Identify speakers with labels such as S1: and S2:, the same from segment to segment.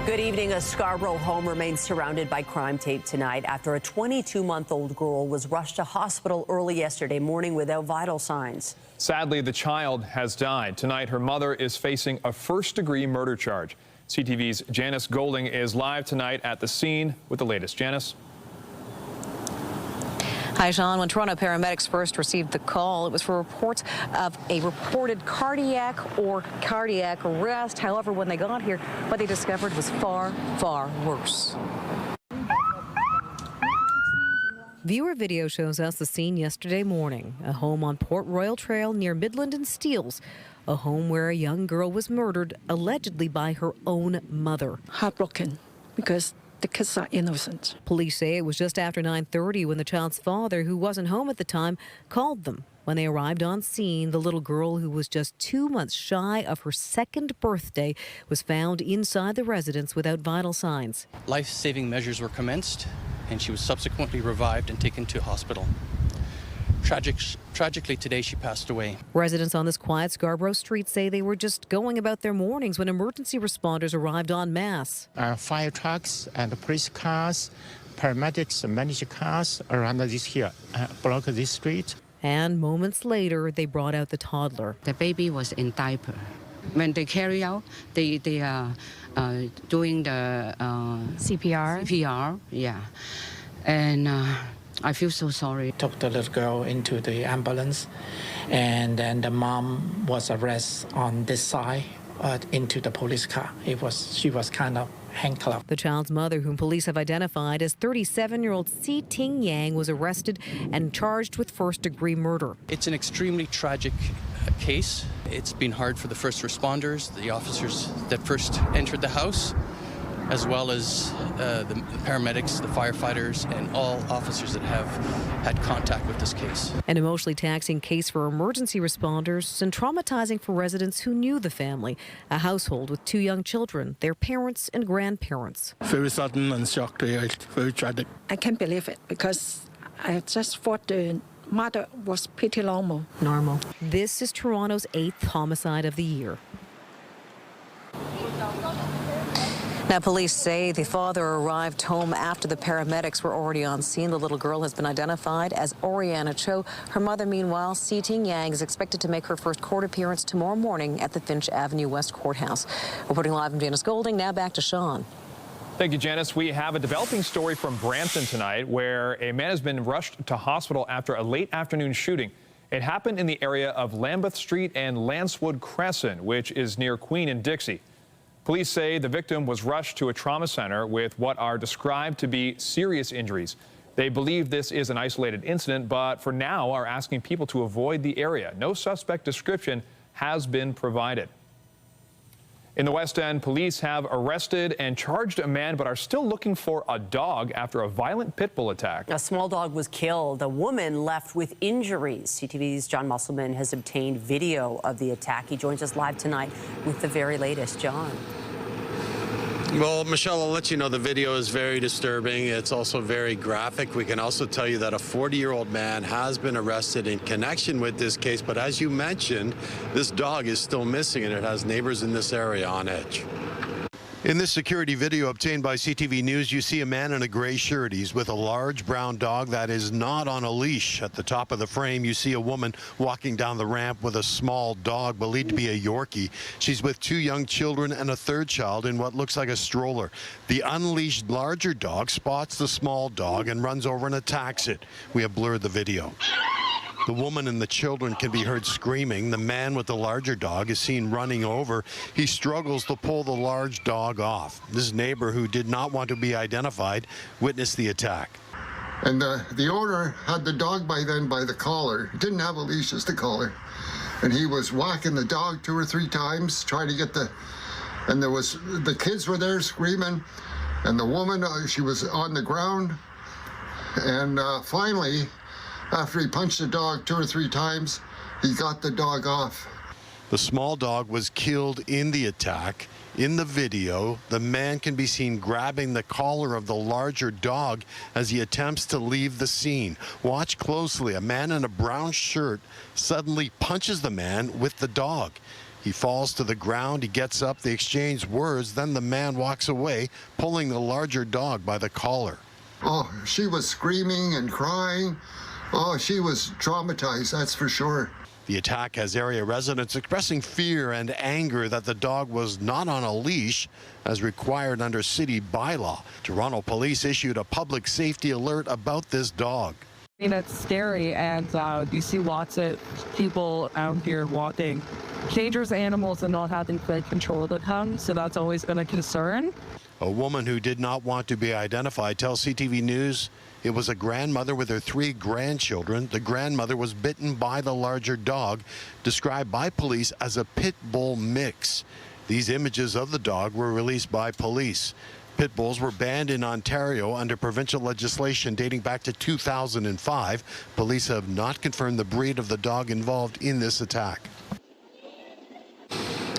S1: Good evening. A Scarborough home remains surrounded by crime tape tonight after a 22-month-old girl was rushed to hospital early yesterday morning without vital signs.
S2: Sadly, the child has died. Tonight, her mother is facing a first-degree murder charge. CTV's Janice Golding is live tonight at the scene with the latest. Janice.
S3: Hi, Sean. When Toronto paramedics first received the call, it was for reports of a reported cardiac arrest. However, when they got here, what they discovered was far, far worse. Viewer video shows us the scene yesterday morning, a home on Port Royal Trail near Midland and Steeles, a home where a young girl was murdered, allegedly by her own mother.
S4: Heartbroken because the kids are innocent.
S3: Police say it was just after 9:30 when the child's father, who wasn't home at the time, called them. When they arrived on scene, the little girl, who was just 2 months shy of her second birthday, was found inside the residence without vital signs.
S5: Life-saving measures were commenced, and she was subsequently revived and taken to hospital. Tragically, today she passed away.
S3: Residents on this quiet Scarborough street say they were just going about their mornings when emergency responders arrived en masse.
S6: Fire trucks and police cars, paramedics and manager cars around this here, block this street.
S3: And moments later, they brought out the toddler.
S7: The baby was in diaper. When they carry out, they are doing the
S3: CPR?
S7: CPR, yeah. And I feel so sorry.
S8: Took the little girl into the ambulance, and then the mom was arrested on this side into the police car. She was kind of handcuffed.
S3: The child's mother, whom police have identified as 37-year-old Si Ting Yang, was arrested and charged with first-degree murder.
S5: It's an extremely tragic case. It's been hard for the first responders, the officers that first entered the house, as well as the paramedics, the firefighters, and all officers that have had contact with this case.
S3: An emotionally taxing case for emergency responders and traumatizing for residents who knew the family, a household with 2 young children, their parents and grandparents.
S9: Very sudden and shocking, very tragic.
S4: I can't believe it because I just thought the mother was pretty normal.
S3: This is Toronto's 8th homicide of the year. Now, police say the father arrived home after the paramedics were already on scene. The little girl has been identified as Oriana Cho. Her mother, meanwhile, Si Ting Yang, is expected to make her first court appearance tomorrow morning at the Finch Avenue West Courthouse. Reporting live from Janice Golding. Now back to Sean.
S2: Thank you, Janice. We have a developing story from Brampton tonight where a man has been rushed to hospital after a late afternoon shooting. It happened in the area of Lambeth Street and Lancewood Crescent, which is near Queen and Dixie. Police say the victim was rushed to a trauma center with what are described to be serious injuries. They believe this is an isolated incident, but for now are asking people to avoid the area. No suspect description has been provided. In the West End, police have arrested and charged a man, but are still looking for a dog after a violent pit bull attack.
S1: A small dog was killed. A woman left with injuries. CTV's John Musselman has obtained video of the attack. He joins us live tonight with the very latest. John.
S10: Well, Michelle, I'll let you know the video is very disturbing. It's also very graphic. We can also tell you that a 40-year-old man has been arrested in connection with this case. But as you mentioned, this dog is still missing, and it has neighbors in this area on edge. In this security video obtained by CTV News, you see a man in a gray shirt. He's with a large brown dog that is not on a leash. At the top of the frame, you see a woman walking down the ramp with a small dog believed to be a Yorkie. She's with 2 young children and a 3rd child in what looks like a stroller. The unleashed larger dog spots the small dog and runs over and attacks it. We have blurred the video. The woman and the children can be heard screaming. The man with the larger dog is seen running over. He struggles to pull the large dog off. This neighbor, who did not want to be identified, witnessed the attack.
S11: And the owner had the dog by then by the collar. He didn't have a leash, just a collar. And he was whacking the dog 2 or 3 times, trying to get and the kids were there screaming. And the woman, she was on the ground. And finally, after he punched the dog 2 or 3 times, he got the dog off.
S10: The small dog was killed in the attack. In the video, the man can be seen grabbing the collar of the larger dog as he attempts to leave the scene. Watch closely. A man in a brown shirt suddenly punches the man with the dog. He falls to the ground, he gets up, they exchange words, then the man walks away, pulling the larger dog by the collar.
S11: Oh, she was screaming and crying. Oh, she was traumatized, that's for sure.
S10: The attack has area residents expressing fear and anger that the dog was not on a leash as required under city bylaw. Toronto police issued a public safety alert about this dog.
S12: It's scary, and you see lots of people out here walking dangerous animals and not having good control of them, so that's always been a concern.
S10: A woman who did not want to be identified tells CTV News it was a grandmother with her 3 grandchildren. The grandmother was bitten by the larger dog, described by police as a pit bull mix. These images of the dog were released by police. Pit bulls were banned in Ontario under provincial legislation dating back to 2005. Police have not confirmed the breed of the dog involved in this attack.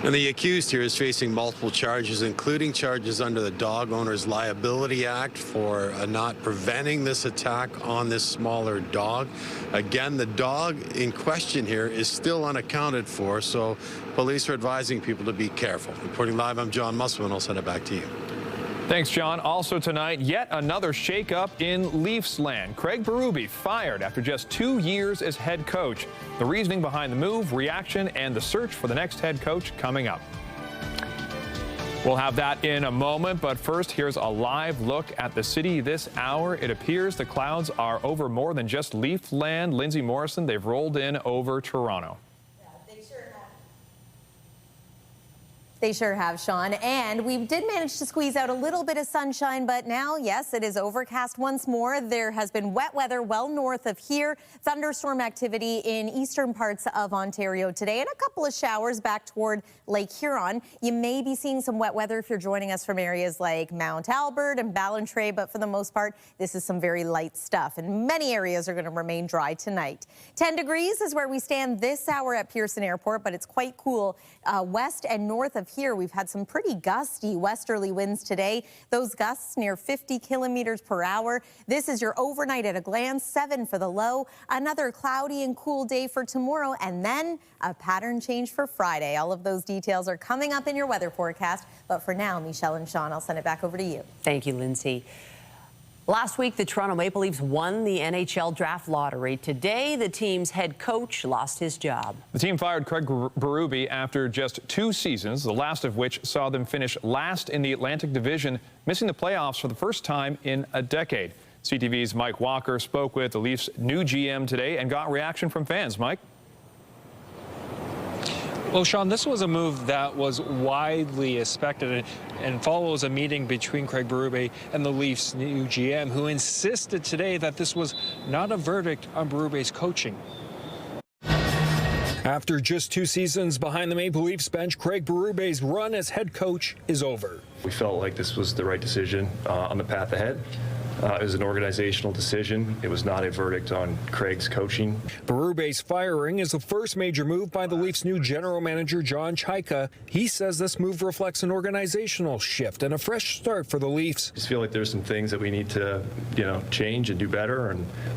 S10: And the accused here is facing multiple charges, including charges under the Dog Owners Liability Act for not preventing this attack on this smaller dog. Again, the dog in question here is still unaccounted for, so police are advising people to be careful. Reporting live, I'm John Musselman. I'll send it back to you.
S2: Thanks, John. Also tonight, yet another shakeup in Leafs land. Craig Berube fired after just 2 years as head coach. The reasoning behind the move, reaction, and the search for the next head coach coming up. We'll have that in a moment, but first, here's a live look at the city this hour. It appears the clouds are over more than just Leaf land. Lindsay Morrison, they've rolled in over Toronto.
S13: They sure have, Sean. And we did manage to squeeze out a little bit of sunshine, but now, yes, it is overcast once more. There has been wet weather well north of here. Thunderstorm activity in eastern parts of Ontario today, and a couple of showers back toward Lake Huron. You may be seeing some wet weather if you're joining us from areas like Mount Albert and Ballantrae, but for the most part, this is some very light stuff. And many areas are going to remain dry tonight. 10 degrees is where we stand this hour at Pearson Airport, but it's quite cool west and north of here. We've had some pretty gusty westerly winds today. Those gusts near 50 kilometers per hour. This is your overnight at a glance, 7 for the low. Another cloudy and cool day for tomorrow, and then a pattern change for Friday. All of those details are coming up in your weather forecast. But for now, Michelle and Sean, I'll send it back over to you.
S1: Thank you, Lindsay. Last week, the Toronto Maple Leafs won the NHL draft lottery. Today, the team's head coach lost his job.
S2: The team fired Craig Berube after just 2 seasons, the last of which saw them finish last in the Atlantic Division, missing the playoffs for the first time in a decade. CTV's Mike Walker spoke with the Leafs' new GM today and got reaction from fans. Mike?
S14: Well, Sean, this was a move that was widely expected and follows a meeting between Craig Berube and the Leafs' new GM, who insisted today that this was not a verdict on Berube's coaching. After just 2 seasons behind the Maple Leafs bench, Craig Berube's run as head coach is over.
S15: We felt like this was the right decision on the path ahead. It was an organizational decision. It was not a verdict on Craig's coaching.
S14: Berube's firing is the first major move by the Leafs' new general manager, John Chaika. He says this move reflects an organizational shift and a fresh start for the Leafs.
S15: I just feel like there's some things that we need to, change and do better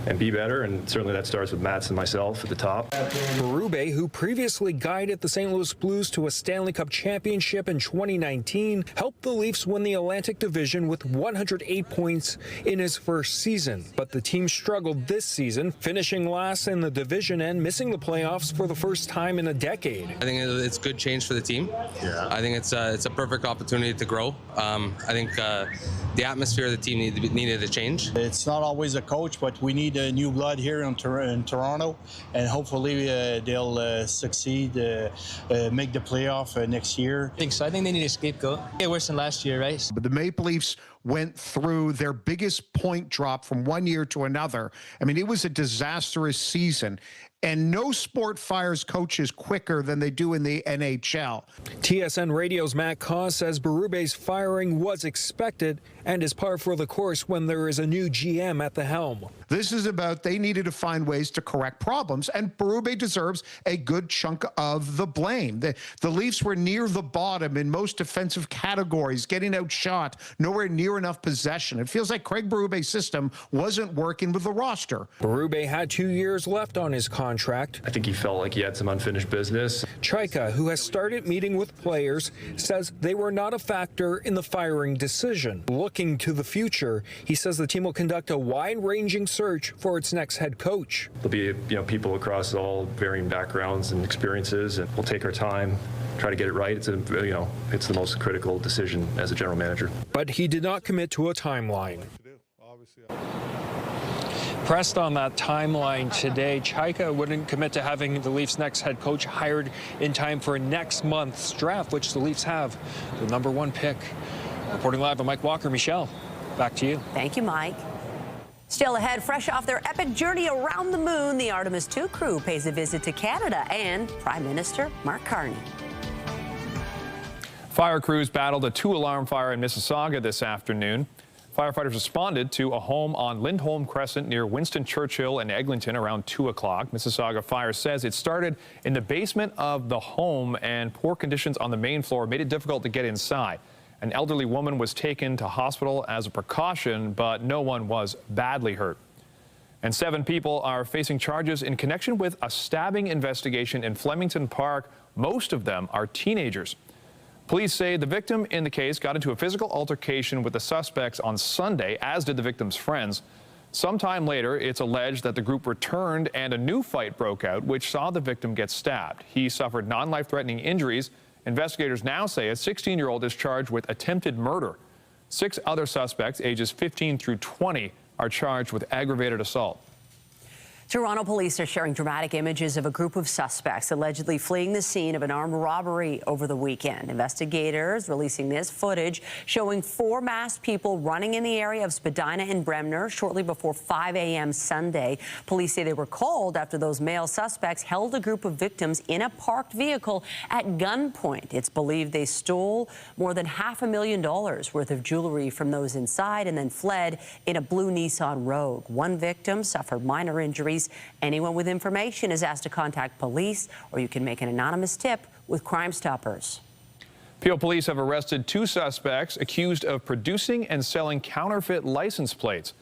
S15: and be better, and certainly that starts with Mats and myself at the top.
S14: Berube, who previously guided the St. Louis Blues to a Stanley Cup championship in 2019, helped the Leafs win the Atlantic Division with 108 points in his first season. But the team struggled this season, finishing last in the division and missing the playoffs for the first time in a decade.
S16: I think it's good change for the team. Yeah. I think it's a perfect opportunity to grow. I think the atmosphere of the team needed to change.
S9: It's not always a coach, but we need a new blood here in Toronto, and hopefully they'll succeed, make the playoff next year.
S17: I think so. I think they need a scapegoat. Get worse than last year, right?
S18: But the Maple Leafs went through their biggest point drop from one year to another. I mean, it was a disastrous season. And no sport fires coaches quicker than they do in the NHL.
S14: TSN Radio's Matt Caw says Berube's firing was expected and is par for the course when there is a new GM at the helm.
S18: This is about they needed to find ways to correct problems, and Berube deserves a good chunk of the blame. The Leafs were near the bottom in most defensive categories, getting outshot, nowhere near enough possession. It feels like Craig Berube's system wasn't working with the roster.
S14: Berube had 2 years left on his contract contract.
S15: I think he felt like he had some unfinished business.
S14: Chaika, who has started meeting with players, says they were not a factor in the firing decision. Looking to the future, he says the team will conduct a wide-ranging search for its next head coach.
S15: There'll be people across all varying backgrounds and experiences, and we'll take our time, try to get it right. It's the most critical decision as a general manager.
S14: But he did not commit to a timeline. Pressed on that timeline today, Chaika wouldn't commit to having the Leafs' next head coach hired in time for next month's draft, which the Leafs have the #1 pick. Reporting live, I'm Mike Walker. Michelle, back to you.
S1: Thank you, Mike. Still ahead, fresh off their epic journey around the moon, the Artemis II crew pays a visit to Canada and Prime Minister Mark Carney.
S2: Fire crews battled a 2-alarm fire in Mississauga this afternoon. Firefighters responded to a home on Lindholm Crescent near Winston Churchill and Eglinton around 2 o'clock. Mississauga Fire says it started in the basement of the home, and poor conditions on the main floor made it difficult to get inside. An elderly woman was taken to hospital as a precaution, but no one was badly hurt. And 7 people are facing charges in connection with a stabbing investigation in Flemingdon Park. Most of them are teenagers. Police say the victim in the case got into a physical altercation with the suspects on Sunday, as did the victim's friends. Sometime later, it's alleged that the group returned and a new fight broke out, which saw the victim get stabbed. He suffered non-life-threatening injuries. Investigators now say a 16-year-old is charged with attempted murder. 6 other suspects, ages 15 through 20, are charged with aggravated assault.
S1: Toronto police are sharing dramatic images of a group of suspects allegedly fleeing the scene of an armed robbery over the weekend. Investigators releasing this footage showing 4 masked people running in the area of Spadina and Bremner shortly before 5 a.m. Sunday. Police say they were called after those male suspects held a group of victims in a parked vehicle at gunpoint. It's believed they stole more than $500,000 worth of jewelry from those inside and then fled in a blue Nissan Rogue. One victim suffered minor injuries. Anyone with information is asked to contact police, or you can make an anonymous tip with Crime Stoppers.
S2: Peel police have arrested 2 suspects accused of producing and selling counterfeit license plates.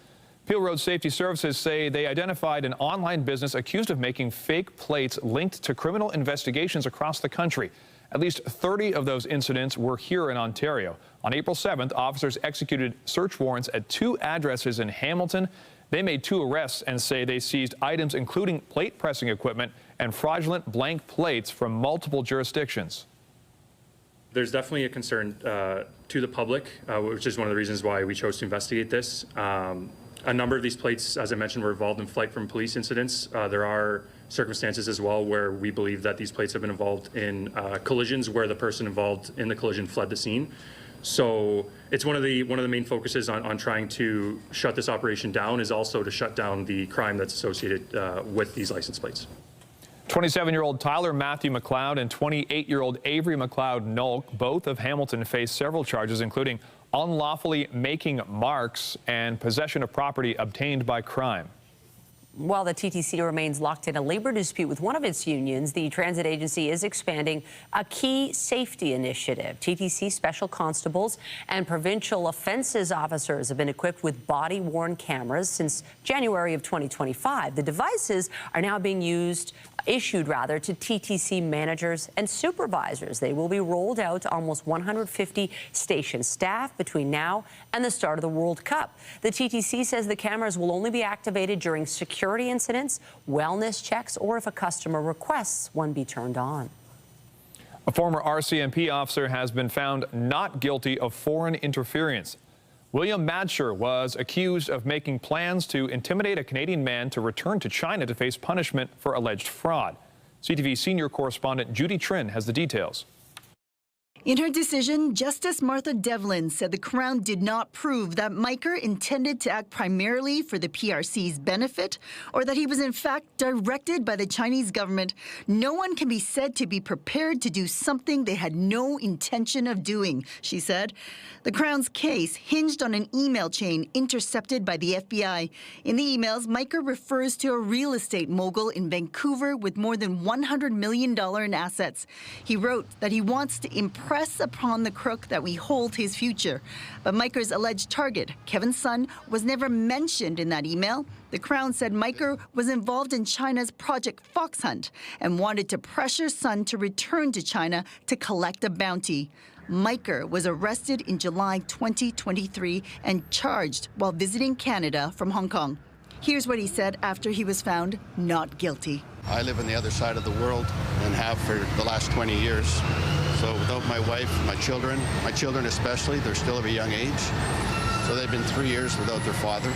S2: Peel Road Safety Services say they identified an online business accused of making fake plates linked to criminal investigations across the country. At least 30 of those incidents were here in Ontario. On April 7th, officers executed search warrants at 2 addresses in Hamilton. They made 2 arrests and say they seized items including plate pressing equipment and fraudulent blank plates from multiple jurisdictions.
S19: There's definitely a concern to the public, which is one of the reasons why we chose to investigate this. A number of these plates, as I mentioned, were involved in flight from police incidents. There are circumstances as well where we believe that these plates have been involved in collisions where the person involved in the collision fled the scene. So it's one of the main focuses on trying to shut this operation down is also to shut down the crime that's associated with these license plates.
S2: 27-year-old Tyler Matthew McLeod and 28-year-old Avery McLeod Nolk, both of Hamilton, face several charges, including unlawfully making marks and possession of property obtained by crime.
S1: While the TTC remains locked in a labor dispute with one of its unions, the transit agency is expanding a key safety initiative. TTC special constables and provincial offences officers have been equipped with body-worn cameras since January of 2025. The devices are now being issued to TTC managers and supervisors. They will be rolled out to almost 150 station staff between now and the start of the World Cup. The TTC says the cameras will only be activated during security incidents, wellness checks, or if a customer requests one be turned on.
S2: A former RCMP officer has been found not guilty of foreign interference. William Madshire was accused of making plans to intimidate a Canadian man to return to China to face punishment for alleged fraud. CTV senior correspondent Judy Trin has the details.
S20: In her decision, Justice Martha Devlin said the Crown did not prove that Miker intended to act primarily for the PRC's benefit or that he was in fact directed by the Chinese government. No one can be said to be prepared to do something they had no intention of doing, she said. The Crown's case hinged on an email chain intercepted by the FBI. In the emails, Miker refers to a real estate mogul in Vancouver with more than $100 million in assets. He wrote that he wants to impress press upon the crook that we hold his future. But Miker's alleged target, Kevin's son, was never mentioned in that email. The Crown said Miker was involved in China's Project Fox Hunt and wanted to pressure Son to return to China to collect a bounty. Miker was arrested in July 2023 and charged while visiting Canada from Hong Kong. Here's what he said after he was found not guilty.
S10: I live on the other side of the world and have for the last 20 years. So without my wife, my children especially, they're still of a young age. So they've been 3 years without their father.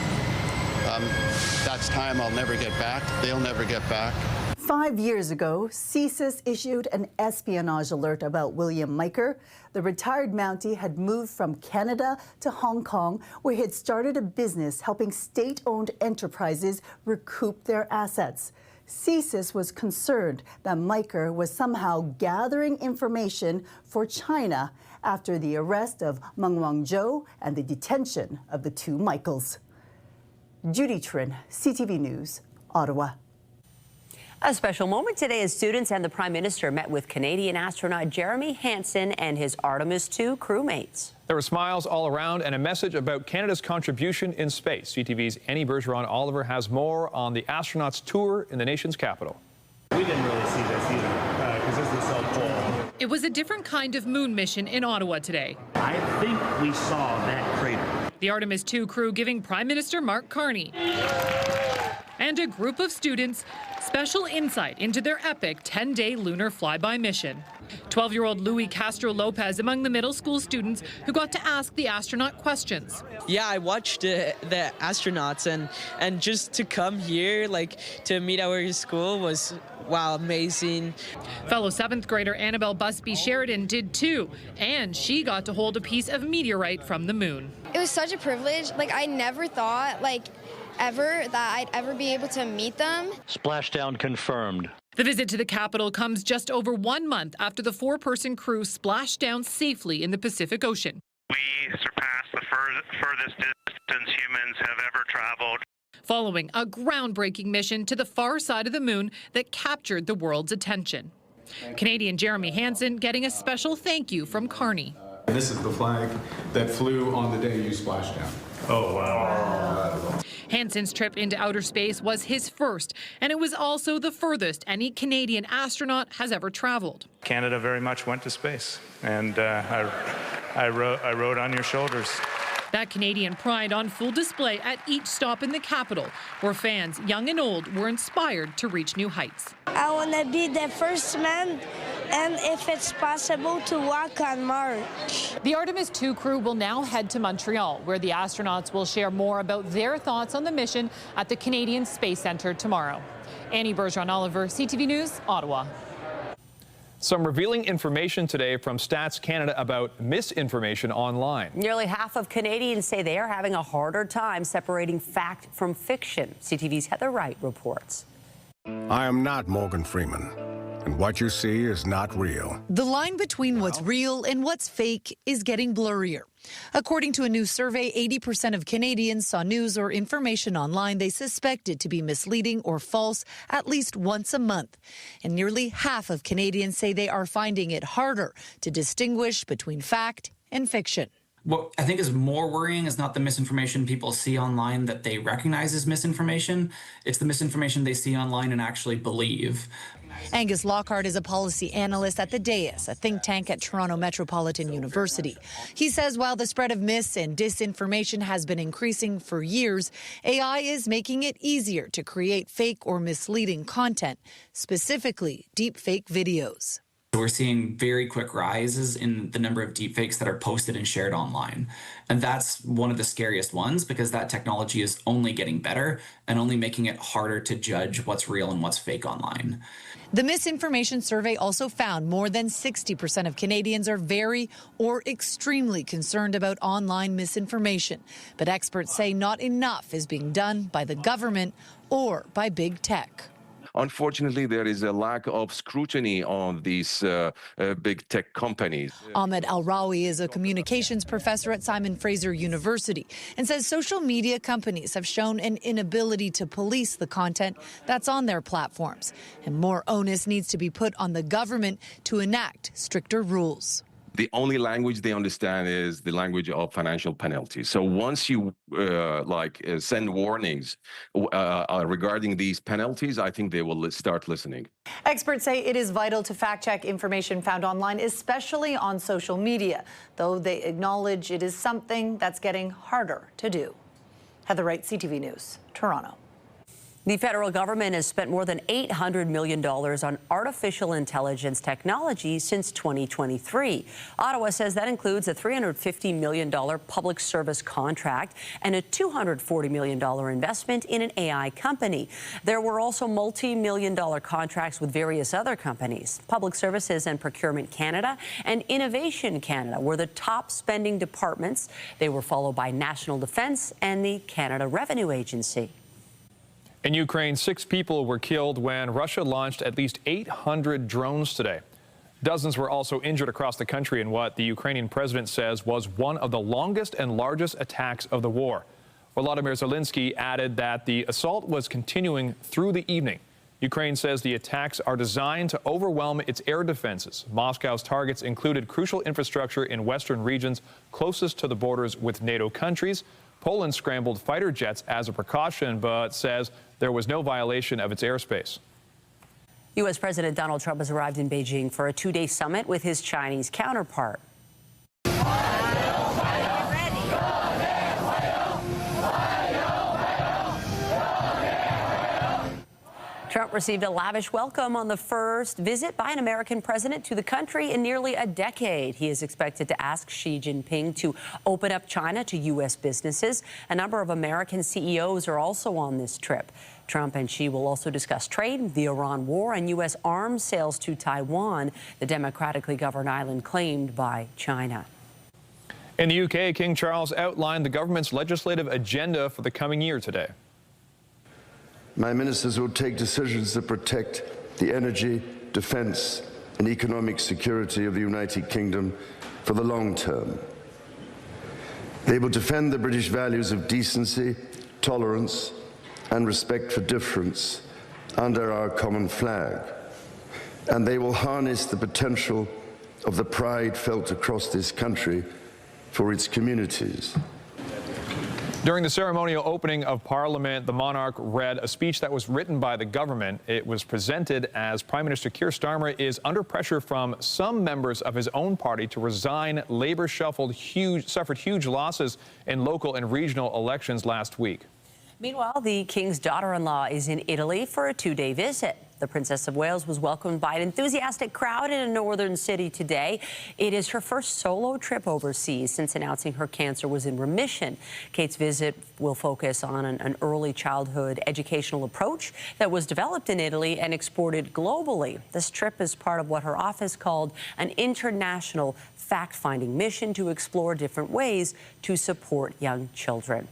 S10: That's time I'll never get back. They'll never get back.
S20: 5 years ago, CSIS issued an espionage alert about William Miker. The retired Mountie had moved from Canada to Hong Kong, where he had started a business helping state-owned enterprises recoup their assets. CSIS was concerned that Miker was somehow gathering information for China after the arrest of Meng Wanzhou and the detention of the two Michaels. Judy Trin, CTV News, Ottawa.
S1: A special moment today as students and the Prime Minister met with Canadian astronaut Jeremy Hansen and his Artemis II crewmates.
S2: There were smiles all around and a message about Canada's contribution in space. CTV's Annie Bergeron-Oliver has more on the astronauts' tour in the nation's capital.
S21: We didn't really see this either because this is so cool.
S22: It was a different kind of moon mission in Ottawa today.
S21: I think we saw that crater.
S22: The Artemis II crew giving Prime Minister Mark Carney and a group of students special insight into their epic 10-day lunar flyby mission. 12-year-old Louis Castro Lopez among the middle school students who got to ask the astronaut questions.
S23: Yeah, I watched the astronauts and just to come here, like to meet our school was, wow, amazing.
S22: Fellow 7th grader Annabelle Busby Sheridan did too, and she got to hold a piece of meteorite from the moon.
S24: It was such a privilege. Like, I never thought, ever that I'd ever be able to meet them.
S21: Splashdown confirmed.
S22: The visit to the capital comes just over 1 month after the 4-person crew splashed down safely in the Pacific Ocean.
S25: We surpassed the furthest distance humans have ever traveled.
S22: Following a groundbreaking mission to the far side of the moon that captured the world's attention. Canadian Jeremy Hansen getting a special thank you from Carney.
S26: This is the flag that flew on the day you splashed down.
S21: Oh, wow.
S22: Hansen's trip into outer space was his first, and it was also the furthest any Canadian astronaut has ever traveled.
S21: Canada very much went to space, and I rode on your shoulders.
S22: That Canadian pride on full display at each stop in the capital, where fans, young and old, were inspired to reach new heights.
S27: I want to be the first man, and if it's possible, to walk on Mars.
S22: The Artemis II crew will now head to Montreal, where the astronauts will share more about their thoughts on the mission at the Canadian Space Centre tomorrow. Annie Bergeron-Oliver, CTV News, Ottawa.
S2: Some revealing information today from Stats Canada about misinformation online.
S1: Nearly half of Canadians say they are having a harder time separating fact from fiction. CTV's Heather Wright reports.
S28: I am not Morgan Freeman, and what you see is not real.
S29: The line between what's real and what's fake is getting blurrier. According to a new survey, 80% of Canadians saw news or information online they suspected to be misleading or false at least once a month. And nearly half of Canadians say they are finding it harder to distinguish between fact and fiction.
S30: What I think is more worrying is not the misinformation people see online that they recognize as misinformation. It's the misinformation they see online and actually believe.
S29: Angus Lockhart is a policy analyst at the DAIS, a think tank at Toronto Metropolitan University. He says while the spread of mis and disinformation has been increasing for years, AI is making it easier to create fake or misleading content, specifically deepfake videos.
S30: We're seeing very quick rises in the number of deepfakes that are posted and shared online. And that's one of the scariest ones because that technology is only getting better and only making it harder to judge what's real and what's fake online.
S29: The misinformation survey also found more than 60% of Canadians are very or extremely concerned about online misinformation. But experts say not enough is being done by the government or by big tech.
S31: Unfortunately, there is a lack of scrutiny on these big tech companies.
S29: Ahmed Al-Rawi is a communications professor at Simon Fraser University and says social media companies have shown an inability to police the content that's on their platforms. And more onus needs to be put on the government to enact stricter rules.
S31: The only language they understand is the language of financial penalties. So once you send warnings regarding these penalties, I think they will start listening.
S29: Experts say it is vital to fact-check information found online, especially on social media, though they acknowledge it is something that's getting harder to do. Heather Wright, CTV News, Toronto.
S1: The federal government has spent more than $800 million on artificial intelligence technology since 2023. Ottawa says that includes a $350 million public service contract and a $240 million investment in an AI company. There were also multi-million-dollar contracts with various other companies. Public Services and Procurement Canada and Innovation Canada were the top spending departments. They were followed by National Defence and the Canada Revenue Agency.
S2: In Ukraine, 6 people were killed when Russia launched at least 800 drones today. Dozens were also injured across the country in what the Ukrainian president says was one of the longest and largest attacks of the war. Volodymyr Zelensky added that the assault was continuing through the evening. Ukraine says the attacks are designed to overwhelm its air defenses. Moscow's targets included crucial infrastructure in western regions closest to the borders with NATO countries. Poland scrambled fighter jets as a precaution, but says there was no violation of its airspace.
S1: U.S. President Donald Trump has arrived in Beijing for a 2-day summit with his Chinese counterpart. Trump received a lavish welcome on the first visit by an American president to the country in nearly a decade. He is expected to ask Xi Jinping to open up China to U.S. businesses. A number of American CEOs are also on this trip. Trump and Xi will also discuss trade, the Iran war, and U.S. arms sales to Taiwan, the democratically governed island claimed by China.
S2: In the UK, King Charles outlined the government's legislative agenda for the coming year today.
S3: My ministers will take decisions that protect the energy, defence and economic security of the United Kingdom for the long term. They will defend the British values of decency, tolerance and respect for difference under our common flag. And they will harness the potential of the pride felt across this country for its communities.
S2: During the ceremonial opening of Parliament, the monarch read a speech that was written by the government. It was presented as Prime Minister Keir Starmer is under pressure from some members of his own party to resign. Labour suffered huge losses in local and regional elections last week.
S1: Meanwhile, the King's daughter-in-law is in Italy for a 2-day visit. The Princess of Wales was welcomed by an enthusiastic crowd in a northern city today. It is her first solo trip overseas since announcing her cancer was in remission. Kate's visit will focus on an early childhood educational approach that was developed in Italy and exported globally. This trip is part of what her office called an international fact-finding mission to explore different ways to support young children.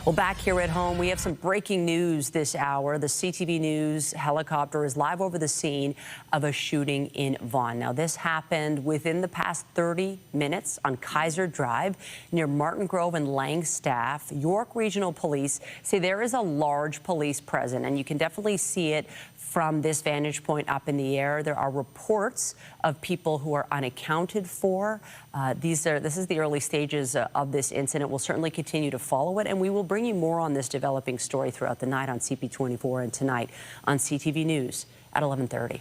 S1: Well, back here at home, we have some breaking news this hour. The CTV News helicopter is live over the scene of a shooting in Vaughan. Now, this happened within the past 30 minutes on Kaiser Drive near Martin Grove and Langstaff. York Regional Police say there is a large police presence, and you can definitely see it from this vantage point up in the air. There are reports of people who are unaccounted for. This is the early stages of this incident. We'll certainly continue to follow it, and we will bring you more on this developing story throughout the night on CP24 and tonight on CTV News at 11:30.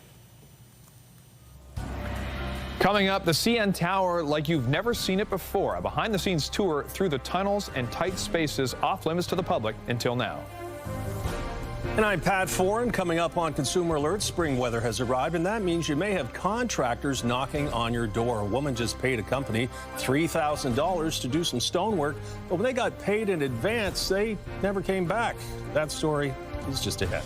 S2: Coming up, the CN Tower like you've never seen it before. A behind-the-scenes tour through the tunnels and tight spaces off limits to the public until now.
S4: And I'm Pat Foran. Coming up on Consumer Alert, spring weather has arrived, and that means you may have contractors knocking on your door. A woman just paid a company $3,000 to do some stonework, but when they got paid in advance, they never came back. That story is just ahead.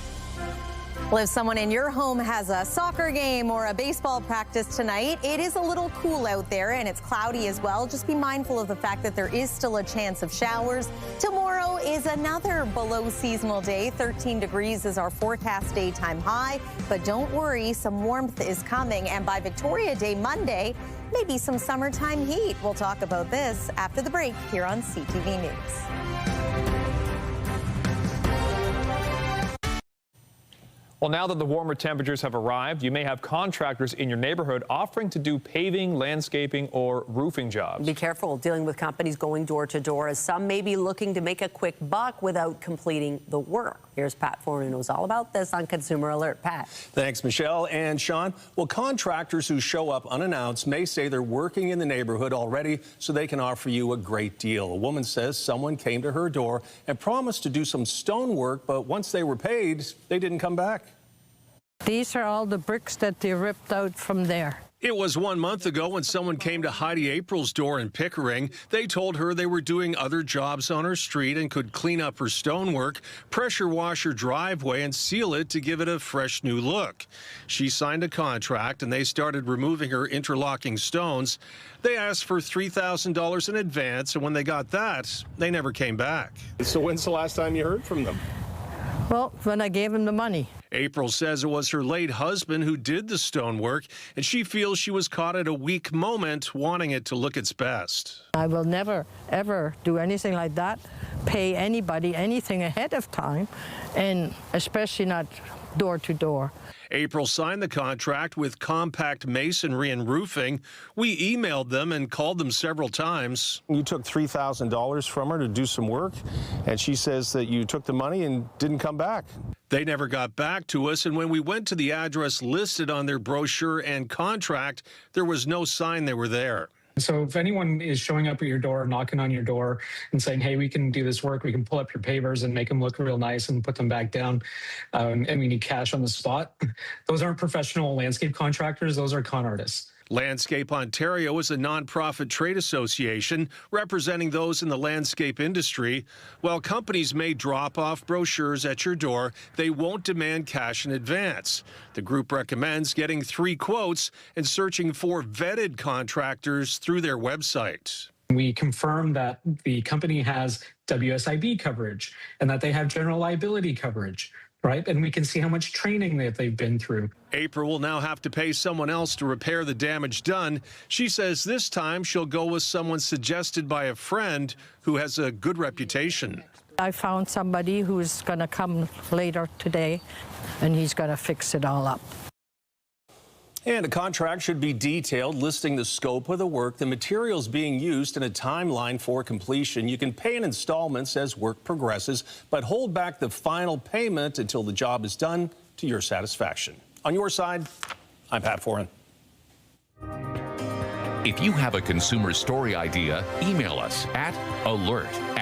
S5: Well, if someone in your home has a soccer game or a baseball practice tonight, it is a little cool out there and it's cloudy as well. Just be mindful of the fact that there is still a chance of showers. Tomorrow is another below seasonal day. 13 degrees is our forecast daytime high. But don't worry, some warmth is coming. And by Victoria Day Monday, maybe some summertime heat. We'll talk about this after the break here on CTV News.
S2: Well, now that the warmer temperatures have arrived, you may have contractors in your neighborhood offering to do paving, landscaping, or roofing jobs.
S1: Be careful dealing with companies going door to door, as some may be looking to make a quick buck without completing the work. Here's Pat Ford, who knows all about this on Consumer Alert. Pat.
S4: Thanks, Michelle and Sean. Well, contractors who show up unannounced may say they're working in the neighborhood already so they can offer you a great deal. A woman says someone came to her door and promised to do some stonework, but once they were paid, they didn't come back.
S6: These are all the bricks that they ripped out from there.
S4: It was 1 month ago when someone came to Heidi April's door in Pickering. They told her they were doing other jobs on her street and could clean up her stonework, pressure wash her driveway, and seal it to give it a fresh new look. She signed a contract and they started removing her interlocking stones. They asked for $3,000 in advance, and when they got that, they never came back.
S7: So when's the last time you heard from them?
S6: Well, when I gave him the money.
S4: April says it was her late husband who did the stonework, and she feels she was caught at a weak moment, wanting it to look its best.
S6: I will never, ever do anything like that, pay anybody anything ahead of time, and especially not door to door.
S4: April signed the contract with Compact Masonry and Roofing. We emailed them and called them several times.
S7: You took $3,000 from her to do some work, and she says that you took the money and didn't come back.
S4: They never got back to us, and when we went to the address listed on their brochure and contract, there was no sign they were there.
S8: So if anyone is showing up at your door, knocking on your door and saying, hey, we can do this work, we can pull up your pavers and make them look real nice and put them back down, and we need cash on the spot, those aren't professional landscape contractors, those are con artists.
S4: Landscape Ontario is a nonprofit trade association representing those in the landscape industry. While companies may drop off brochures at your door, they won't demand cash in advance. The group recommends getting 3 quotes and searching for vetted contractors through their website.
S8: We confirm that the company has WSIB coverage and that they have general liability coverage. Right? And we can see how much training that they've been through.
S4: April will now have to pay someone else to repair the damage done. She says this time she'll go with someone suggested by a friend who has a good reputation.
S6: I found somebody who's going to come later today, and he's going to fix it all up.
S4: And a contract should be detailed, listing the scope of the work, the materials being used, and a timeline for completion. You can pay in installments as work progresses, but hold back the final payment until the job is done to your satisfaction. On your side, I'm Pat Foran.
S9: If you have a consumer story idea, email us at alert@ctv.ca.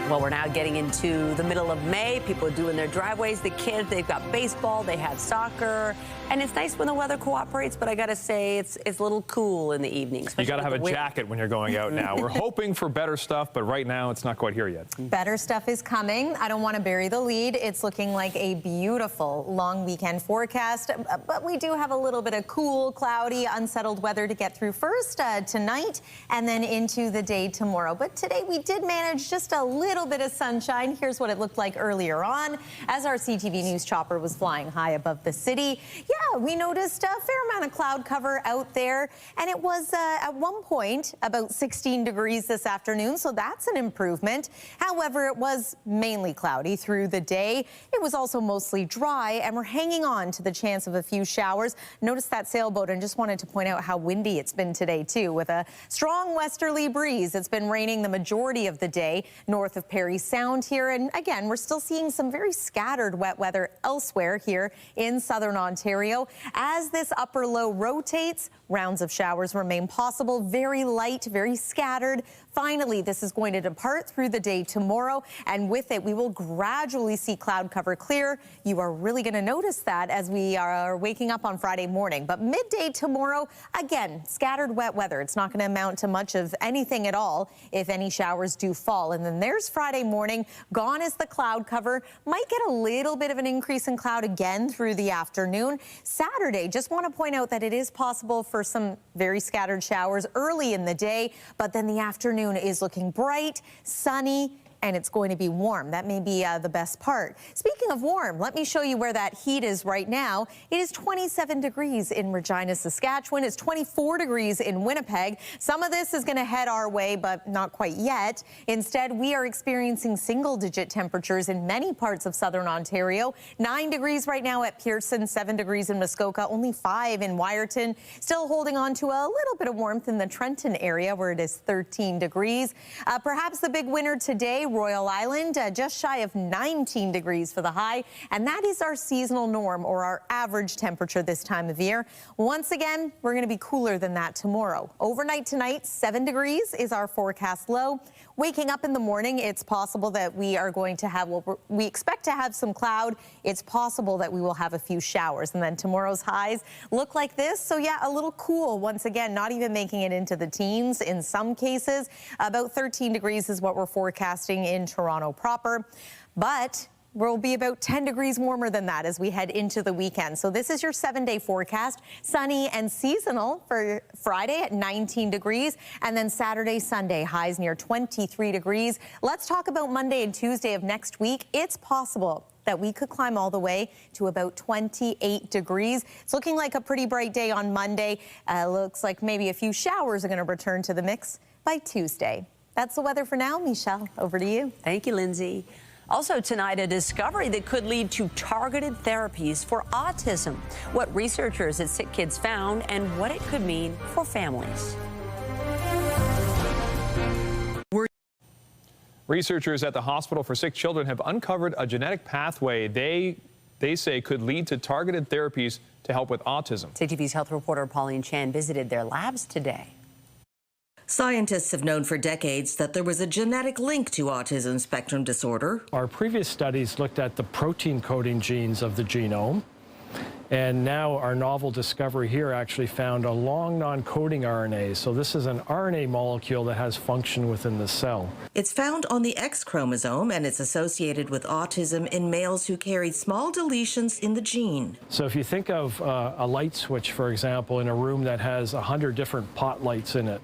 S1: Well, we're now getting into the middle of May. People are doing their driveways. The kids, they've got baseball, they have soccer. And it's nice when the weather cooperates, but I got to say, it's a little cool in the evening.
S2: You got to have a jacket when you're going out now. We're hoping for better stuff, but right now it's not quite here yet.
S5: Better stuff is coming. I don't want to bury the lead. It's looking like a beautiful long weekend forecast, but we do have a little bit of cool, cloudy, unsettled weather to get through first tonight and then into the day tomorrow. But today we did manage just a little bit of sunshine. Here's what it looked like earlier on as our CTV News chopper was flying high above the city. Yeah, we noticed a fair amount of cloud cover out there, and it was at one point about 16 degrees this afternoon, so that's an improvement. However, it was mainly cloudy through the day. It was also mostly dry, and we're hanging on to the chance of a few showers. Notice that sailboat, and just wanted to point out how windy it's been today, too, with a strong westerly breeze. It's been raining the majority of the day north of Parry Sound here, and again, we're still seeing some very scattered wet weather elsewhere here in southern Ontario. As this upper low rotates, rounds of showers remain possible, very light, very scattered. Finally, this is going to depart through the day tomorrow, and with it, we will gradually see cloud cover clear. You are really going to notice that as we are waking up on Friday morning. But midday tomorrow, again, scattered wet weather. It's not going to amount to much of anything at all if any showers do fall. And then there's Friday morning. Gone is the cloud cover. Might get a little bit of an increase in cloud again through the afternoon. Saturday, just want to point out that it is possible for some very scattered showers early in the day, but then the afternoon is looking bright, sunny, and it's going to be warm. That may be the best part. Speaking of warm, let me show you where that heat is right now. It is 27 degrees in Regina, Saskatchewan. It's 24 degrees in Winnipeg. Some of this is going to head our way, but not quite yet. Instead, we are experiencing single-digit temperatures in many parts of southern Ontario. 9 degrees right now at Pearson, 7 degrees in Muskoka, only 5 in Wyerton. Still holding on to a little bit of warmth in the Trenton area where it is 13 degrees. Perhaps the big winner today, Royal Island, just shy of 19 degrees for the high. And that is our seasonal norm, or our average temperature this time of year. Once again, we're going to be cooler than that tomorrow. Overnight tonight, 7 degrees is our forecast low. Waking up in the morning, it's possible that we are going to have, well, we expect to have some cloud. It's possible that we will have a few showers. And then tomorrow's highs look like this. So yeah, a little cool once again, not even making it into the teens in some cases. About 13 degrees is what we're forecasting in Toronto proper. But we'll be about 10 degrees warmer than that as we head into the weekend. So this is your 7-day forecast. Sunny and seasonal for Friday at 19 degrees. And then Saturday, Sunday, highs near 23 degrees. Let's talk about Monday and Tuesday of next week. It's possible that we could climb all the way to about 28 degrees. It's looking like a pretty bright day on Monday. Looks like maybe a few showers are going to return to the mix by Tuesday. That's the weather for now. Michelle, over to you.
S1: Thank you, Lindsay. Also tonight, a discovery that could lead to targeted therapies for autism. What researchers at Sick Kids found and what it could mean for families.
S2: Researchers at the Hospital for Sick Children have uncovered a genetic pathway they say could lead to targeted therapies to help with autism.
S1: CTV's health reporter Pauline Chan visited their labs today.
S10: Scientists have known for decades that there was a genetic link to autism spectrum disorder.
S11: Our previous studies looked at the protein coding genes of the genome, and now our novel discovery here actually found a long non-coding RNA. So this is an RNA molecule that has function within the cell.
S10: It's found on the X chromosome, and it's associated with autism in males who carried small deletions in the gene.
S11: So if you think of a light switch, for example, in a room that has 100 different pot lights in it,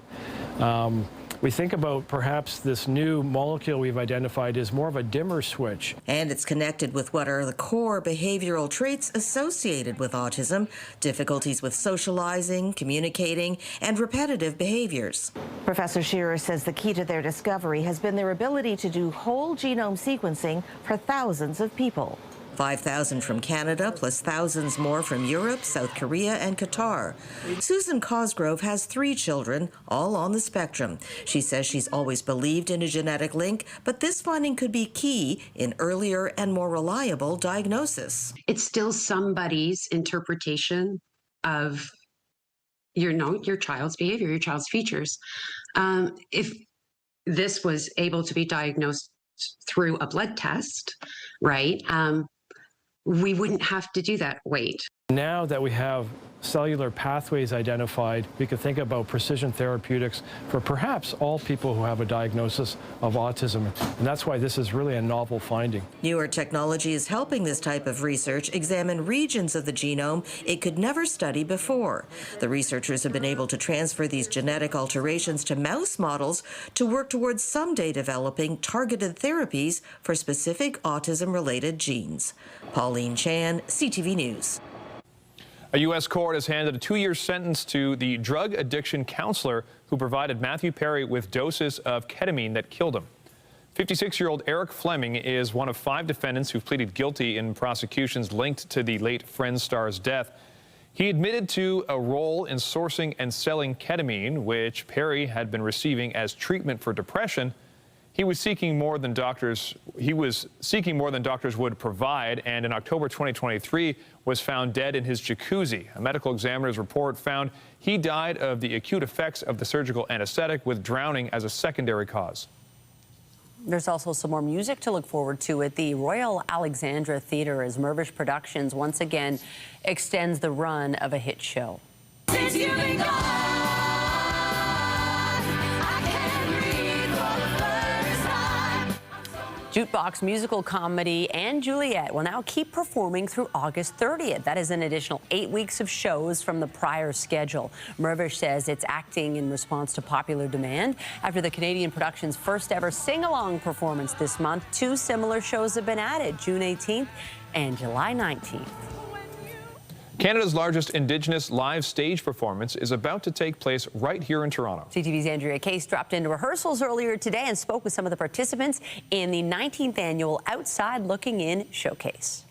S11: we think about perhaps this new molecule we've identified is more of a dimmer switch.
S10: And it's connected with what are the core behavioral traits associated with autism: difficulties with socializing, communicating, and repetitive behaviors. Professor Shearer says the key to their discovery has been their ability to do whole genome sequencing for thousands of people. 5,000 from Canada, plus thousands more from Europe, South Korea, and Qatar. Susan Cosgrove has 3 children, all on the spectrum. She says she's always believed in a genetic link, but this finding could be key in earlier and more reliable diagnosis.
S12: It's still somebody's interpretation of your child's behavior, your child's features. If this was able to be diagnosed through a blood test, right? We wouldn't have to do that wait.
S11: Now that we have cellular pathways identified, we could think about precision therapeutics for perhaps all people who have a diagnosis of autism. And that's why this is really a novel finding.
S10: Newer technology is helping this type of research examine regions of the genome it could never study before. The researchers have been able to transfer these genetic alterations to mouse models to work towards someday developing targeted therapies for specific autism-related genes. Pauline Chan, CTV News.
S2: A U.S. court has handed a 2-year sentence to the drug addiction counselor who provided Matthew Perry with doses of ketamine that killed him. 56-year-old Eric Fleming is one of 5 defendants who've pleaded guilty in prosecutions linked to the late Friends star's death. He admitted to a role in sourcing and selling ketamine, which Perry had been receiving as treatment for depression. He was seeking more than doctors would provide, and in October 2023 was found dead in his jacuzzi. A medical examiner's report found he died of the acute effects of the surgical anesthetic, with drowning as a secondary cause.
S1: There's also some more music to look forward to at the Royal Alexandra Theatre as Mervish Productions once again extends the run of a hit show.
S13: Since you've been gone, I can't breathe for the first time.
S1: Jukebox musical comedy and Juliet will now keep performing through August 30th. That is an additional 8 weeks of shows from the prior schedule. Mervish says it's acting in response to popular demand. After the Canadian production's first ever sing-along performance this month, 2 similar shows have been added, June 18th and July 19th.
S2: Canada's largest Indigenous live stage performance is about to take place right here in Toronto.
S1: CTV's Andrea Case dropped into rehearsals earlier today and spoke with some of the participants in the 19th annual Outside Looking In showcase.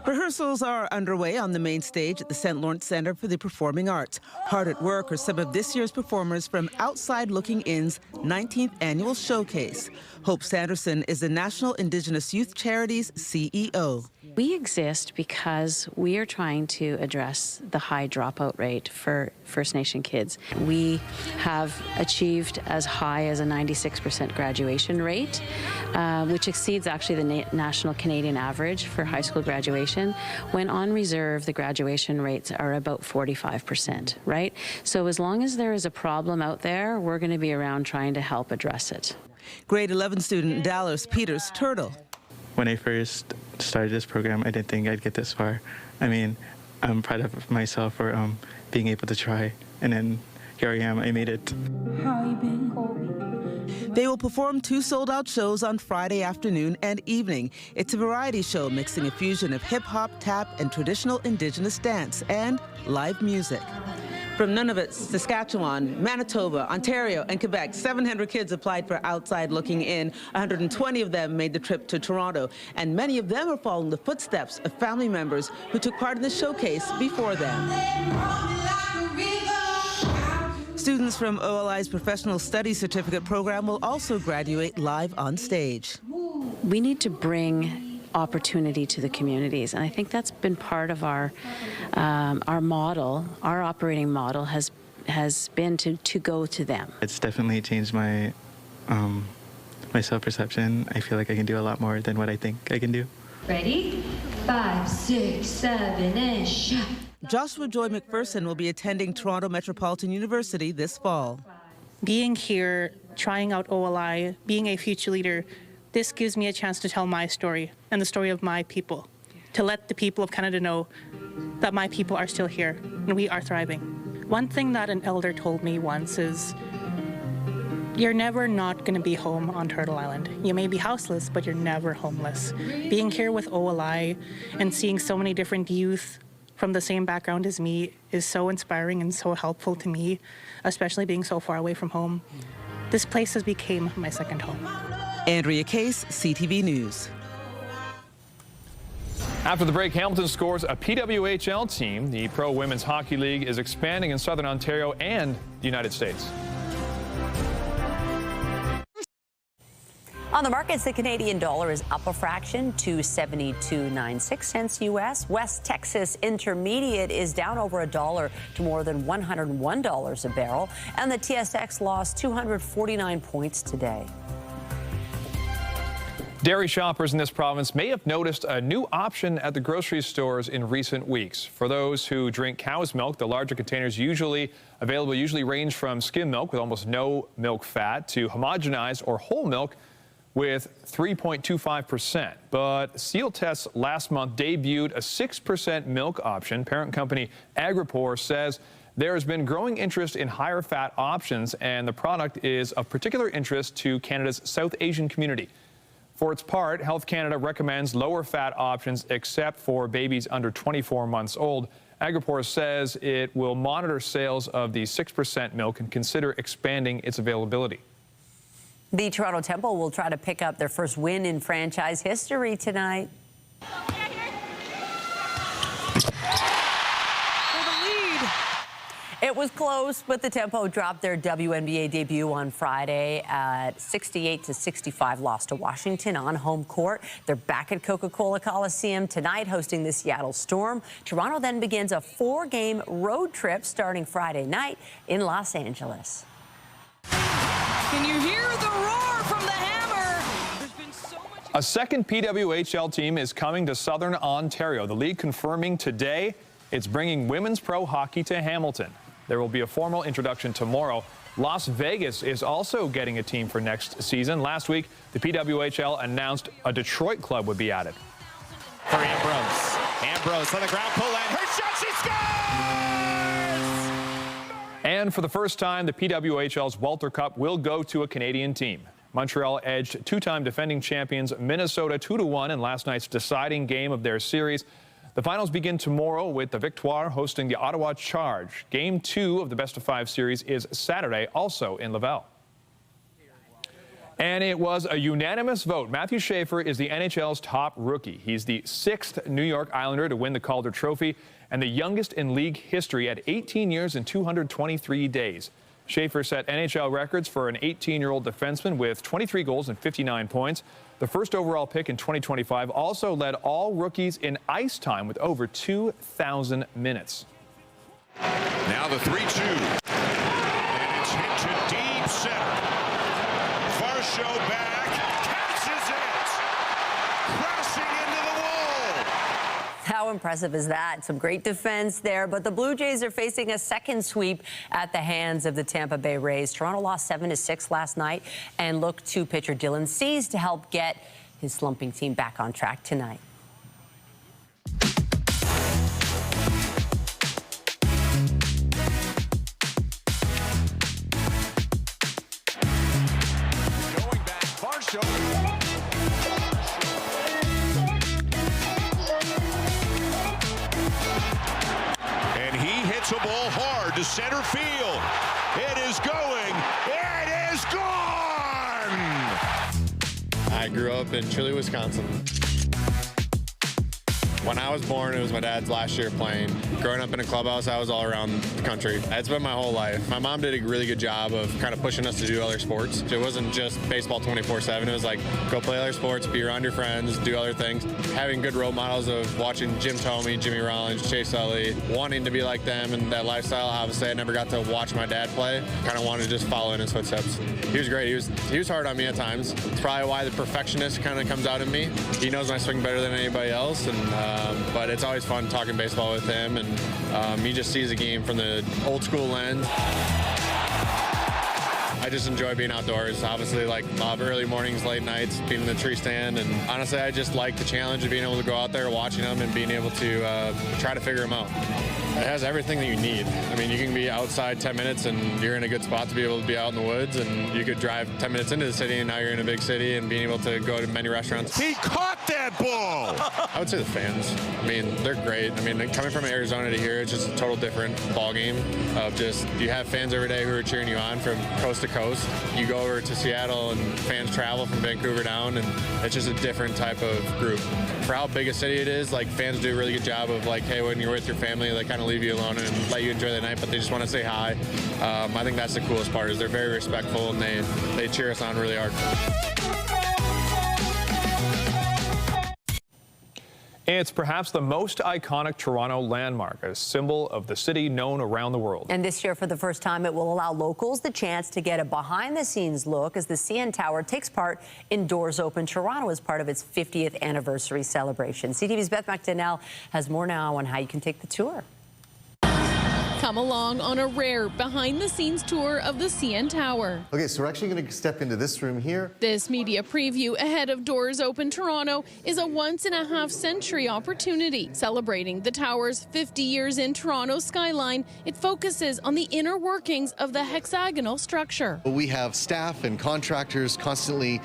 S13: Rehearsals are underway on the main stage at the St. Lawrence Centre for the Performing Arts. Hard at work are some of this year's performers from Outside Looking In's 19th annual showcase. Hope Sanderson is the National Indigenous Youth Charities CEO.
S14: We exist because we are trying to address the high dropout rate for First Nation kids. We have achieved as high as a 96% graduation rate, which exceeds actually the national Canadian average for high school graduation. When on reserve, the graduation rates are about 45%, right? So as long as there is a problem out there, we're going to be around trying to help address it.
S13: Grade 11 student Dallas Peters Turtle.
S15: When I first started this program, I didn't think I'd get this far. I mean, I'm proud of myself for being able to try, and then here I am, I made it.
S13: How you been, Colby? They will perform 2 sold-out shows on Friday afternoon and evening. It's a variety show mixing a fusion of hip-hop, tap, and traditional Indigenous dance, and live music. From Nunavut, Saskatchewan, Manitoba, Ontario, and Quebec, 700 kids applied for Outside Looking In. 120 of them made the trip to Toronto, and many of them are following the footsteps of family members who took part in the showcase before them. Students from OLI's Professional Studies Certificate program will also graduate live on stage.
S14: We need to bring opportunity to the communities, and I think that's been part of our model. Our operating model has been to go to them.
S15: It's definitely changed my my self-perception. I feel like I can do a lot more than what I think I can do.
S16: Ready? 5, 6, 7, and shut.
S13: Joshua Joy McPherson will be attending Toronto Metropolitan University this fall.
S17: Being here, trying out OLI, being a future leader, this gives me a chance to tell my story and the story of my people, to let the people of Canada know that my people are still here and we are thriving. One thing that an elder told me once is, you're never not going to be home on Turtle Island. You may be houseless, but you're never homeless. Being here with OLI and seeing so many different youth from the same background as me is so inspiring and so helpful to me, especially being so far away from home. This place has become my second home.
S13: Andrea Case, CTV News.
S2: After the break, Hamilton scores a PWHL team. The Pro Women's Hockey League is expanding in Southern Ontario and the United States.
S1: On the markets, the Canadian dollar is up a fraction to 72.96 cents U.S. West Texas Intermediate is down over $1 to more than $101 a barrel. And the TSX lost 249 points today.
S2: Dairy shoppers in this province may have noticed a new option at the grocery stores in recent weeks. For those who drink cow's milk, the larger containers usually range from skim milk with almost no milk fat to homogenized or whole milk with 3.25%. But Seal Tests last month debuted a 6% milk option. Parent company Agripor says there has been growing interest in higher fat options, and the product is of particular interest to Canada's South Asian community. For its part, Health Canada recommends lower fat options except for babies under 24 months old. Agripor says it will monitor sales of the 6% milk and consider expanding its availability.
S1: The Toronto Temple will try to pick up their first win in franchise history tonight. It was close, but the Tempo dropped their WNBA debut on Friday at 68-65 loss to Washington on home court. They're back at Coca-Cola Coliseum tonight hosting the Seattle Storm. Toronto then begins a 4-game road trip starting Friday night in Los Angeles.
S18: Can you hear the roar from the hammer? There's been so much
S2: A second PWHL team is coming to Southern Ontario. The league confirming today it's bringing women's pro hockey to Hamilton. There will be a formal introduction tomorrow. Las Vegas is also getting a team for next season. Last week, the PWHL announced a Detroit club would be added.
S18: For Ambrose. Ambrose on the ground, pull in. Her shot, she scores!
S2: And for the first time, the PWHL's Walter Cup will go to a Canadian team. Montreal edged two-time defending champions Minnesota 2-1 in last night's deciding game of their series. The finals begin tomorrow with the Victoire hosting the Ottawa Charge. Game 2 of the best-of-5 series is Saturday, also in Laval. And it was a unanimous vote. Matthew Schaefer is the NHL's top rookie. He's the 6th New York Islander to win the Calder Trophy and the youngest in league history at 18 years and 223 days. Schaefer set NHL records for an 18-year-old defenseman with 23 goals and 59 points. The first overall pick in 2025 also led all rookies in ice time with over 2,000 minutes.
S18: Now the 3-2. And it's hit to deep center. Varsho back. Catches it. Crashing into the wall.
S1: How impressive is that? Some great defense there, but the Blue Jays are facing a second sweep at the hands of the Tampa Bay Rays. Toronto lost 7-6 last night and looked to pitcher Dylan Cease to help get his slumping team back on track tonight.
S18: Going back, Varsho. A ball hard to center field. It is going. It is gone.
S19: I grew up in Chile, Wisconsin. When I was born, it was my dad's last year playing. Growing up in a clubhouse, I was all around the country. That's been my whole life. My mom did a really good job of kind of pushing us to do other sports. It wasn't just baseball 24/7. It was like, go play other sports, be around your friends, do other things. Having good role models of watching Jim Thome, Jimmy Rollins, Chase Sully, wanting to be like them and that lifestyle. Obviously, I never got to watch my dad play. Kind of wanted to just follow in his footsteps. He was great. He was hard on me at times. It's probably why the perfectionist kind of comes out in me. He knows my swing better than anybody else, and but it's always fun talking baseball with him, and he just sees the game from the old school lens. I just enjoy being outdoors. Obviously, like early mornings, late nights, being in the tree stand, and honestly, I just like the challenge of being able to go out there, watching them, and being able to try to figure them out. It has everything that you need. I mean, you can be outside 10 minutes and you're in a good spot to be able to be out in the woods, and you could drive 10 minutes into the city and now you're in a big city and being able to go to many restaurants.
S18: He caught that ball!
S19: I would say the fans. I mean, they're great. I mean, coming from Arizona to here, it's just a total different ball game of just, you have fans every day who are cheering you on from coast to coast. You go over to Seattle and fans travel from Vancouver down, and it's just a different type of group. For how big a city it is, like, fans do a really good job of, like, hey, when you're with your family, they kind of leave you alone and let you enjoy the night, but they just want to say hi. I think that's the coolest part, is they're very respectful and they cheer us on really hard.
S2: It's perhaps the most iconic Toronto landmark, a symbol of the city known around the world.
S1: And this year, for the first time, it will allow locals the chance to get a behind-the-scenes look as the CN Tower takes part in Doors Open Toronto as part of its 50th anniversary celebration. CTV's Beth McDonnell has more now on how you can take the tour.
S20: Come along on a rare behind-the-scenes tour of the CN Tower.
S21: Okay, so we're actually going to step into this room here.
S20: This media preview ahead of Doors Open Toronto is a once-in-a-half-century opportunity. Celebrating the tower's 50 years in Toronto's skyline, it focuses on the inner workings of the hexagonal structure.
S21: We have staff and contractors constantly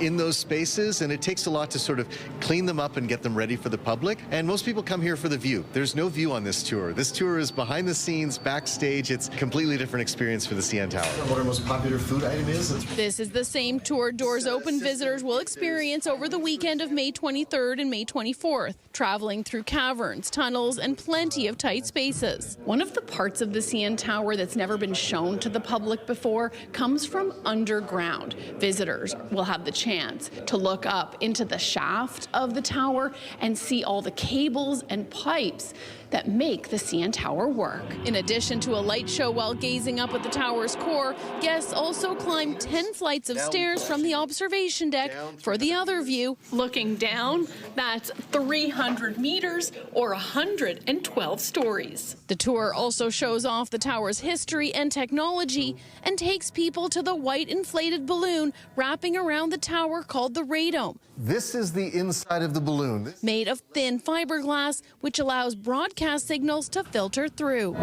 S21: in those spaces, and it takes a lot to sort of clean them up and get them ready for the public. And most people come here for the view. There's no view on this tour. This tour is behind the scenes, backstage. It's a completely different experience for the CN Tower. What our most popular food item is?
S20: This is the same tour Doors Open visitors will experience over the weekend of May 23rd and May 24th, traveling through caverns, tunnels, and plenty of tight spaces. One of the parts of the CN Tower that's never been shown to the public before comes from underground. Visitors will have the chance to look up into the shaft of the tower and see all the cables and pipes that make the CN Tower work. In addition to a light show while gazing up at the tower's core, guests also climb 10 flights of stairs from the observation deck for the other view. Looking down, that's 300 meters or 112 stories. The tour also shows off the tower's history and technology and takes people to the white inflated balloon wrapping around the tower called the radome.
S21: This is the inside of the balloon.
S20: Made of thin fiberglass, which allows broadcast signals to filter through.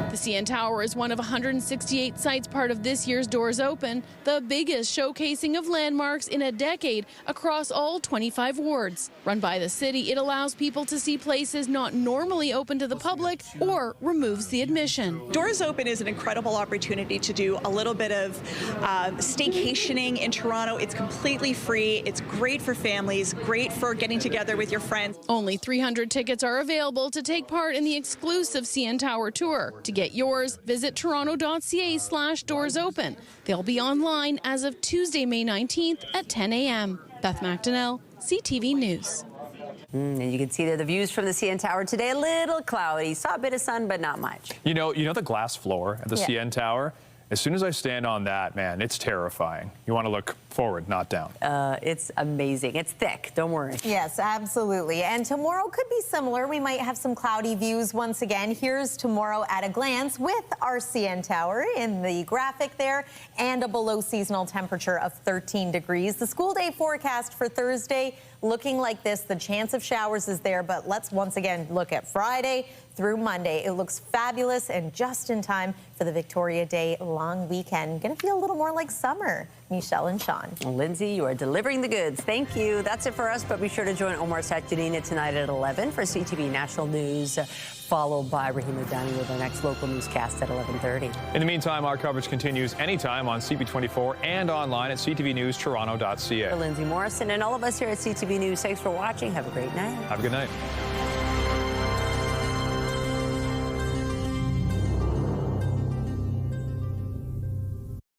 S20: The CN Tower is one of 168 sites part of this year's Doors Open, the biggest showcasing of landmarks in a decade across all 25 wards. Run by the city, it allows people to see places not normally open to the public or removes the admission.
S3: Doors Open is an incredible opportunity to do a little bit of staycationing in Toronto. It's completely free. It's great for families, great for getting together with your friends.
S20: Only 300 tickets are available to take part in the exclusive CN Tower tour. To get yours, visit toronto.ca/doorsopen. They'll be online as of Tuesday, May 19th at 10 a.m. Beth McDonnell, CTV News.
S1: And you can see there the views from the CN Tower today. A little cloudy. Saw a bit of sun, but not much.
S2: You know the glass floor at the CN Tower? As soon as I stand on that, man, it's terrifying. You want to look forward, not down.
S1: It's amazing. It's thick. Don't worry.
S5: Yes, absolutely. And tomorrow could be similar. We might have some cloudy views once again. Here's tomorrow at a glance with our CN Tower in the graphic there and a below seasonal temperature of 13 degrees. The school day forecast for Thursday looking like this. The chance of showers is there, but let's once again look at Friday through Monday. It looks fabulous and just in time for the Victoria Day long weekend. Going to feel a little more like summer. Michelle and Sean.
S1: Lindsay, you are delivering the goods. Thank you. That's it for us, but be sure to join Omar Satyanina tonight at 11 for CTV National News, followed by Rahim Udani with our next local newscast at 11:30.
S2: In the meantime, our coverage continues anytime on CP24 and online at ctvnewstoronto.ca.
S1: For Lindsay Morrison and all of us here at CTV News, thanks for watching. Have a great night.
S2: Have a good night.